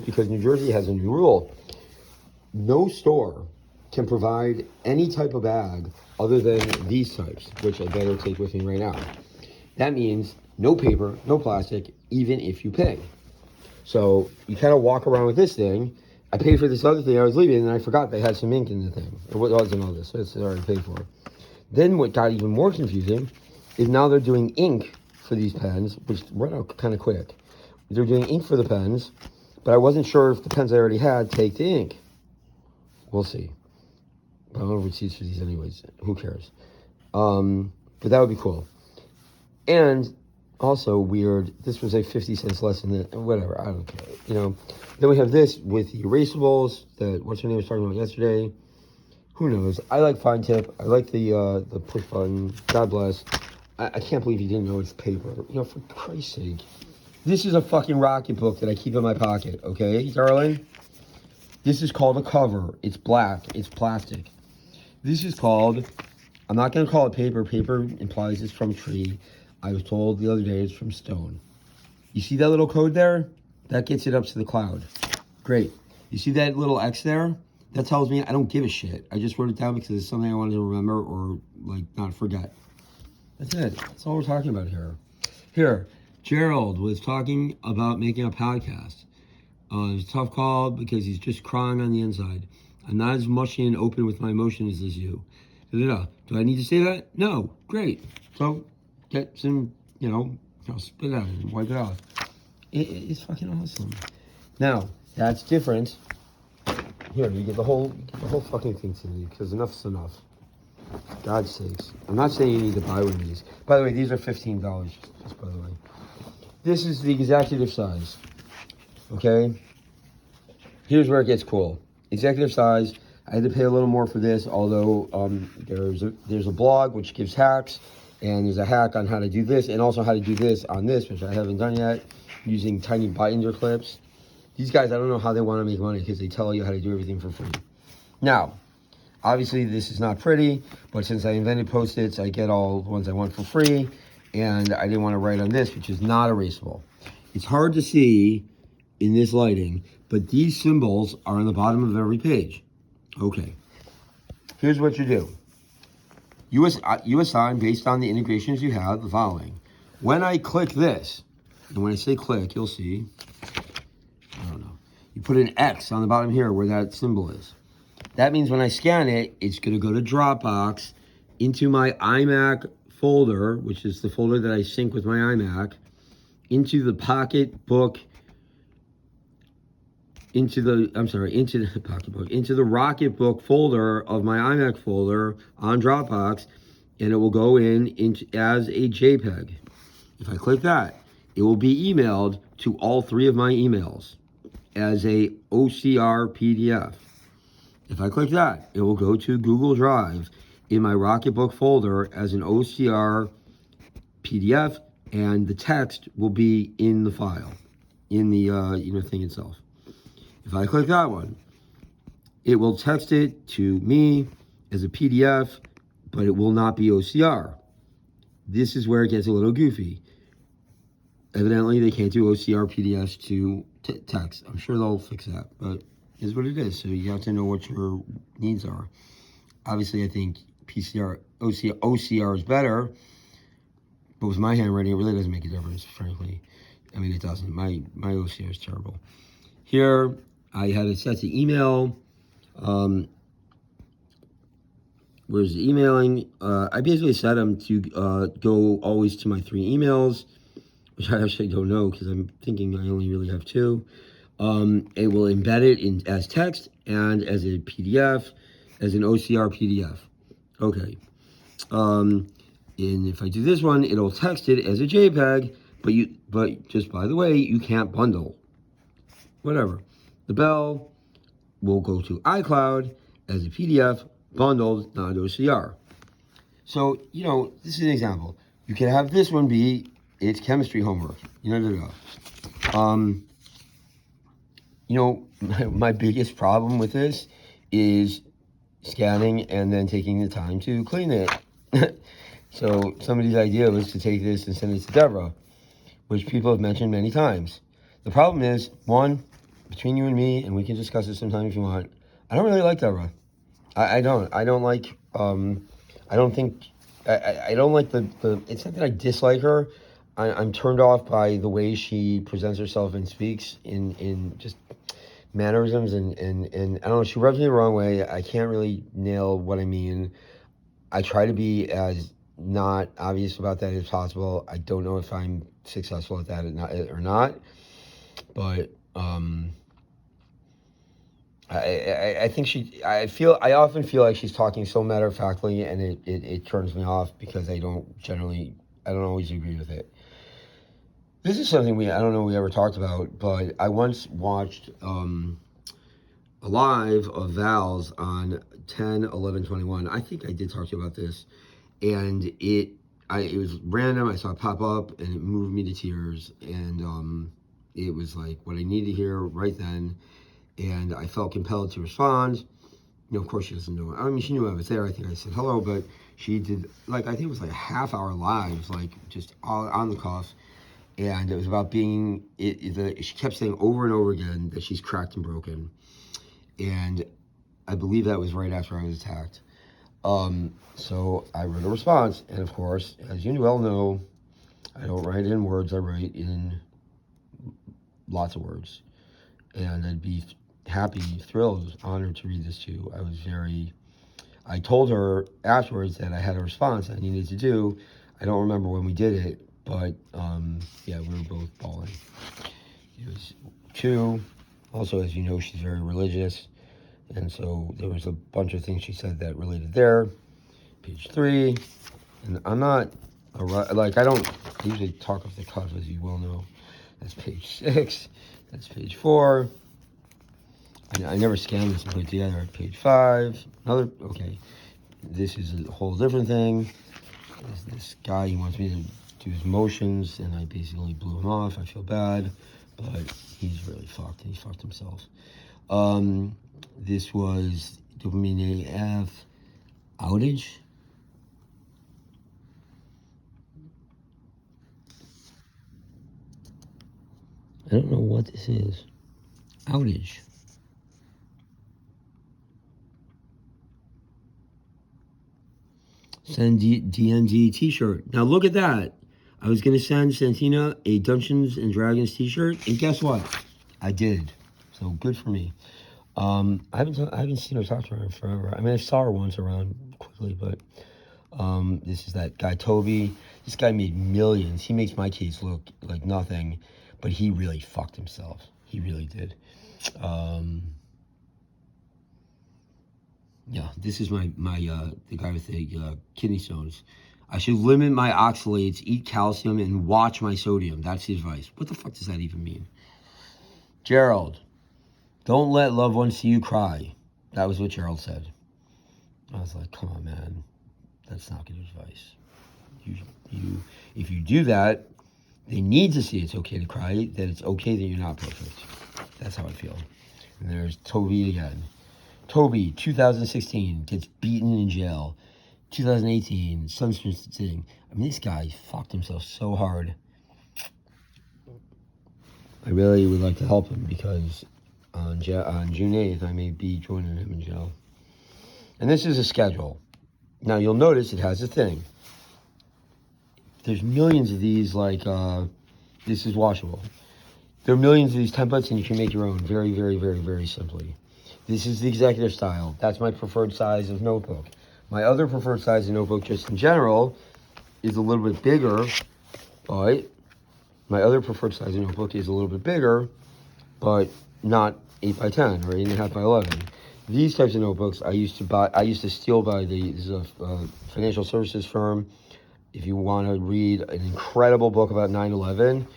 because New Jersey has a new rule. No store can provide any type of bag other than these types, which I better take with me right now. That means no paper, no plastic, even if you pay. So you kind of walk around with this thing. I paid for this other thing I was leaving, and I forgot they had some ink in the thing. It wasn't all this, so it's already paid for. Then what got even more confusing is now they're doing ink for these pens, which went out kind of quick. They're doing ink for the pens, but I wasn't sure if the pens I already had take the ink. We'll see. I don't know receipts for these anyways. Who cares? But that would be cool. And also weird, this was like 50 cents less than that. Whatever, I don't care. Then we have this with the erasables that what's her name was talking about yesterday. Who knows? I like Fine Tip. I like the push button. God bless. I can't believe you didn't know it's paper. For Christ's sake. This is a fucking Rocket book that I keep in my pocket, okay, darling? This is called a cover. It's black. It's plastic. This is called, I'm not going to call it paper. Paper implies it's from tree. I was told the other day it's from stone. You see that little code there? That gets it up to the cloud. Great. You see that little X there? That tells me I don't give a shit. I just wrote it down because it's something I wanted to remember or, not forget. That's it. That's all we're talking about here. Here, Gerald was talking about making a podcast. It was a tough call because he's just crying on the inside. I'm not as mushy and open with my emotions as you. Da-da-da. Do I need to say that? No. Great. So, get some, spit out and wipe it off. It's fucking awesome. Now, that's different. Here, you get the whole fucking thing to me because enough's enough. God's sakes. I'm not saying you need to buy one of these. By the way, these are $15, just by the way. This is the executive size. Okay? Here's where it gets cool. Executive size. I had to pay a little more for this, although there's a blog which gives hacks, and there's a hack on how to do this, and also how to do this on this, which I haven't done yet, using tiny binder clips. These guys, I don't know how they want to make money because they tell you how to do everything for free. Now, obviously this is not pretty, but since I invented Post-its, I get all the ones I want for free, and I didn't want to write on this, which is not erasable. It's hard to see in this lighting, but these symbols are on the bottom of every page. Okay, here's what you do. You assign, based on the integrations you have, the following. When I click this, and when I say click, you'll see, I don't know, you put an X on the bottom here where that symbol is. That means when I scan it, it's going to go to Dropbox, into my iMac folder, which is the folder that I sync with my iMac, into the pocketbook, into the Rocketbook folder of my iMac folder on Dropbox, and it will go as a JPEG. If I click that, it will be emailed to all three of my emails as a OCR PDF. If I click that, it will go to Google Drive in my Rocketbook folder as an OCR PDF, and the text will be in the file, in the thing itself. If I click that one, it will text it to me as a PDF, but it will not be OCR. This is where it gets a little goofy. Evidently, they can't do OCR PDFs to text. I'm sure they'll fix that, but it is what it is. So you have to know what your needs are. Obviously, I think OCR is better, but with my handwriting, it really doesn't make a difference, frankly. I mean, it doesn't. My OCR is terrible. Here, I had it set to email. Where's the emailing? I basically set them to go always to my 3 emails, which I actually don't know because I'm thinking I only really have 2. It will embed it as text and as a PDF, as an OCR PDF. Okay. And if I do this one, it'll text it as a JPEG, but just by the way, you can't bundle. Whatever. The bell will go to iCloud as a PDF, bundled, not OCR. So, this is an example. You can have this one be, it's chemistry homework. My biggest problem with this is scanning and then taking the time to clean it. So somebody's idea was to take this and send it to Deborah, which people have mentioned many times. The problem is, 1, between you and me, and we can discuss it sometime if you want, I don't really like Deborah. I don't. I don't like, I don't think, I don't like the, it's not that I dislike her. I'm turned off by the way she presents herself and speaks in just mannerisms and I don't know, she rubs me the wrong way. I can't really nail what I mean. I try to be as not obvious about that as possible. I don't know if I'm successful at that or not, but I think I often feel like she's talking so matter of factly, and it turns me off because I don't always agree with it. This is something I don't know we ever talked about, but I once watched a live of Val's on 10/11/21. I think I did talk to you about this, and it was random. I saw it pop up, and it moved me to tears, and it was like what I needed to hear right then, and I felt compelled to respond. You know, of course she doesn't know. I mean, she knew I was there. I think I said hello, but she did, like, I think it was like a half-hour live, like just all on the cuff. And it was about being, she kept saying over and over again that she's cracked and broken. And I believe that was right after I was attacked. So I wrote a response. And of course, as you well know, I don't write in words, I write in lots of words. And I'd be happy, thrilled, honored to read this to you. I told her afterwards that I had a response I needed to do. I don't remember when we did it, but yeah, we were both bawling. It was 2. Also, as you know, she's very religious, and so there was a bunch of things she said that related there. Page 3, and I'm not, I don't usually talk off the cuff, as you well know. That's page 6, that's page 4. I never scanned this and put it together. Page 5, okay. This is a whole different thing. There's this guy, he wants me to do his motions, and I basically blew him off. I feel bad, but he's really fucked. He fucked himself. This was dopamine AF outage. I don't know what this is. Outage. Send DND t-shirt. Now look at that. I was going to send Santina a Dungeons and Dragons t-shirt, and guess what? I did. So good for me. I haven't seen her talk to her in forever. I mean, I saw her once around quickly, but this is that guy Toby. This guy made millions. He makes my case look like nothing, but he really fucked himself. He really did. Yeah, this is the guy with the kidney stones. I should limit my oxalates, eat calcium, and watch my sodium. That's the advice. What the fuck does that even mean? Gerald, don't let loved ones see you cry. That was what Gerald said. I was like, come on, man. That's not good advice. If you do that, they need to see it's okay to cry, that it's okay that you're not perfect. That's how I feel. And there's Toby again. Toby, 2016, gets beaten in jail. 2018, sunscreen sitting. I mean, this guy fucked himself so hard. I really would like to help him because on June 8th, I may be joining him in jail. And this is a schedule. Now, you'll notice it has a thing. There's millions of these, like, this is washable. There are millions of these templates, and you can make your own very, very, very, very simply. This is the executive style. That's my preferred size of notebook. My other preferred size of notebook, just in general, is a little bit bigger, but my other preferred size of notebook is a little bit bigger, but not 8 by 10 or 8.5 by 11. These types of notebooks I used to steal by this is a financial services firm. If you want to read an incredible book about 9/11,